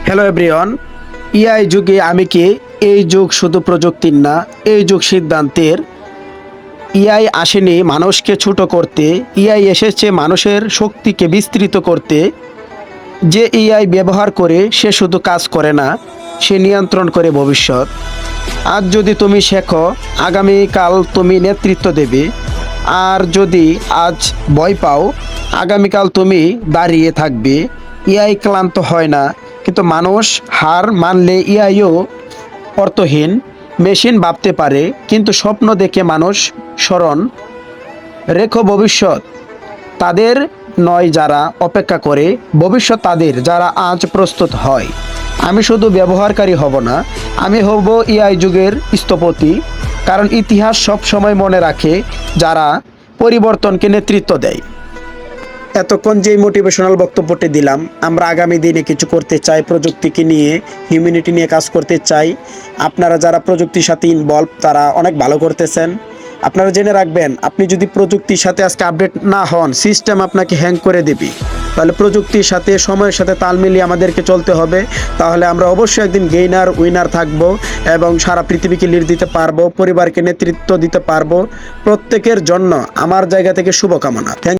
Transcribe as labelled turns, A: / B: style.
A: Hello everyone, ইআই যুগে আমি কি এই যুগ শুধু প্রযুক্তির না, এই যুগ সিদ্ধান্তের। ইআই আসেনি মানুষকে ছোট করতে, ইআই এসেছে মানুষের শক্তিকে বিস্তৃত করতে। যে ইআই ব্যবহার করে সে শুধু কাজ করে না, সে নিয়ন্ত্রণ করে ভবিষ্যৎ। আজ যদি তুমি শেখো, আগামীকাল তুমি নেতৃত্ব দেবে। আর যদি আজ ভয় পাও, আগামীকাল তুমি দাঁড়িয়ে থাকবে। ইআই ক্লান্ত হয় না, কিন্তু মানুষ হার মানলে ইআইও অর্থহীন। মেশিন ভাবতে পারে, কিন্তু স্বপ্ন দেখে মানুষ স্মরণ রেখো। ভবিষ্যৎ তাদের নয় যারা অপেক্ষা করে, ভবিষ্যৎ তাদের যারা আজ প্রস্তুত হয়। আমি শুধু ব্যবহারকারী হব না, আমি হব ইআই যুগের স্থপতি। কারণ ইতিহাস সব সময় মনে রাখে যারা পরিবর্তনকে নেতৃত্ব দেয়। এতক্ষণ যেই মোটিভেশনাল বক্তব্যটি দিলাম, আমরা আগামী দিনে কিছু করতে চাই, প্রযুক্তিকে নিয়ে, হিউম্যানিটি নিয়ে কাজ করতে চাই। আপনারা যারা প্রযুক্তির সাথে ইনভলভ তারা অনেক ভালো করতেছেন। আপনারা জেনে রাখবেন, আপনি যদি প্রযুক্তির সাথে আজকে আপডেট না হন, সিস্টেম আপনাকে হ্যাং করে দেবে। তাহলে প্রযুক্তির সাথে, সময়ের সাথে তাল মিলিয়ে আমাদেরকে চলতে হবে। তাহলে আমরা অবশ্যই একদিন গেইনার উইনার থাকব এবং সারা পৃথিবীকে লিড দিতে পারবো, পরিবারকে নেতৃত্ব দিতে পারবো। প্রত্যেকের জন্য আমার জায়গা থেকে শুভকামনা।